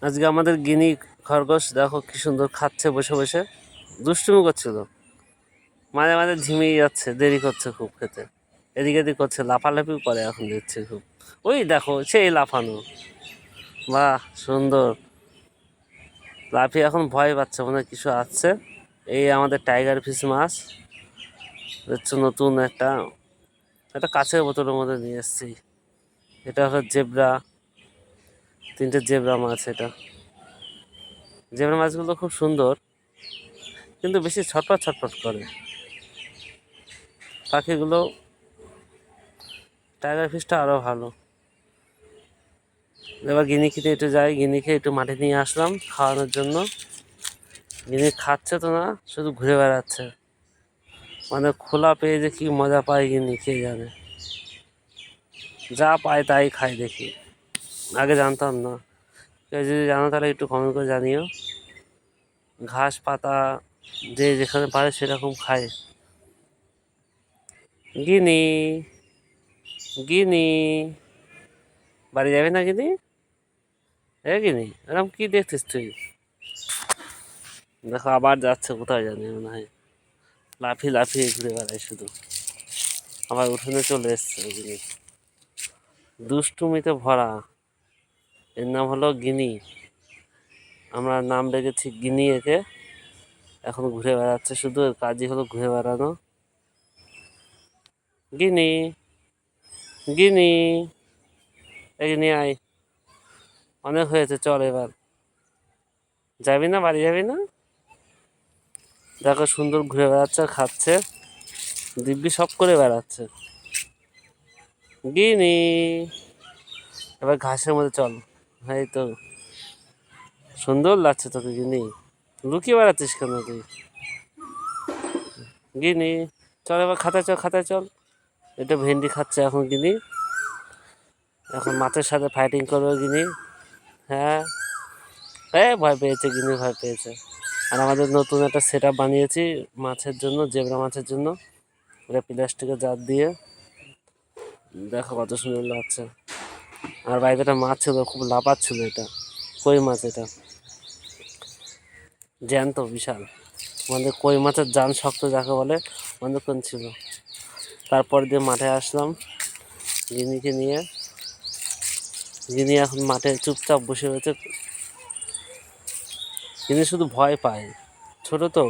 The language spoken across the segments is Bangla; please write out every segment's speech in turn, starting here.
আজকে আমাদের গিনি খরগোশ দেখো কি সুন্দর খাচ্ছে বসে বসে, দুষ্টুমি করছিল। মাঝে মাঝে ঝিমিয়ে যাচ্ছে, দেরি করছে খুব খেতে, এদিক এদিক করছে, লাফালাফিও করে এখন দেখছে খুব। ওই দেখো সেই লাফানো, বাহ সুন্দর লাফিয়ে এখন ভয় পাচ্ছে, মনে হয় কিছু আসছে। এই আমাদের টাইগার ফিশ মাছ দেখছো, নতুন একটা একটা কাঁচের বোতলের মধ্যে নিয়ে এসেছি। এটা হলো জেব্রা, 3টে জেব্রা মাছ। এটা জেব্রা মাছগুলো খুব সুন্দর, কিন্তু বেশি ছটপট ছটপট করে। পাখিগুলো, টাইগার ফিশটা আরও ভালো। এবার গিনি খেতে একটু যাই, গিনিকে একটু মাঠে নিয়ে আসলাম খাওয়ানোর জন্য। গিনি খাচ্ছে তো না, শুধু ঘুরে বেড়াচ্ছে। মানে খোলা পেয়ে যে কি মজা পায় গিনি কে জানে, যা পায় তাই খায় দেখি। আগে জানতাম না, কেউ যদি জানো তাহলে একটু কমেন্ট করে জানিও। ঘাস পাতা যে যেখানে পারে সেরকম খায়। গিনি, গিনি, বাড়ি যাবি না গিনি? গিনি এরকম কি দেখছিস তুই? দেখো আবার যাচ্ছে কোথায় জানি, মনে হয় লাফিয়ে লাফিয়ে ঘুরে বেড়ায় শুধু। আবার উঠোনে চলে এসছে গিনি, দুষ্টুমিতে ভরা। এর নাম হলো গিনি, আমরা নাম রেখেছি গিনি একে। এখন ঘুরে বেড়াচ্ছে শুধু, এর কাজই হলো ঘুরে বেড়ানো। গিনি, গিনি, গিনি আয়, অনেক হয়েছে, চল এবার। যাবি না, বাড়ি যাবি না? দেখো সুন্দর ঘুরে বেড়াচ্ছে, খাচ্ছে, দিব্যি সব করে বেড়াচ্ছে। গিনি, এবার ঘাসের মধ্যে চল। এই তো সুন্দর লাগছে তোকে গিনি, লুকিয়ে বেড়াচ্ছিস কেন তুই? গিনি চল এবার খাতায় চল, খাতায় চল। এটা ভেন্ডি খাচ্ছে এখন গিনি, এখন মাছের সাথে ফাইটিং করবে গিনি। হ্যাঁ, ভয় পেয়েছে গিনি, ভয় পেয়েছে। আর আমাদের নতুন একটা সেট আপ বানিয়েছি মাছের জন্য, জেব্রা মাছের জন্য। এটা প্লাস্টিকের জার দিয়ে, দেখো কত সুন্দর লাগছে। আর বাড়িতে একটা মাছ ছিল, খুব লাফাচ্ছিল, এটা কই মাছ। এটা জ্যান্ত বিশাল, আমাদের কই মাছের জান শক্ত যাকে বলে, অনেকক্ষণ ছিল। তারপর দিয়ে মাঠে আসলাম গিনিকে নিয়ে। গিনি এখন মাঠে চুপচাপ বসে রয়েছে। গিনি শুধু ভয় পায়, ছোট তো।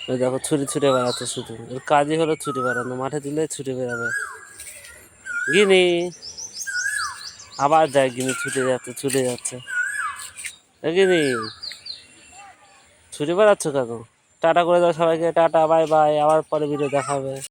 ওই দেখো ছুটে ছুটে বেড়াচ্ছে শুধু, ওর কাজই হলো ছুটে বেড়ানো, মাঠে দিলে ছুটে বেড়াবে। গিনি আবার যায়, গিনি ছুটে যাচ্ছে, ছুটে যাচ্ছে। গিনি ছুটে বেড়াচ্ছ কেন? টাটা করে দাও সবাইকে, টাটা বাই বাই, আবার পরে ভিডিও দেখা হবে।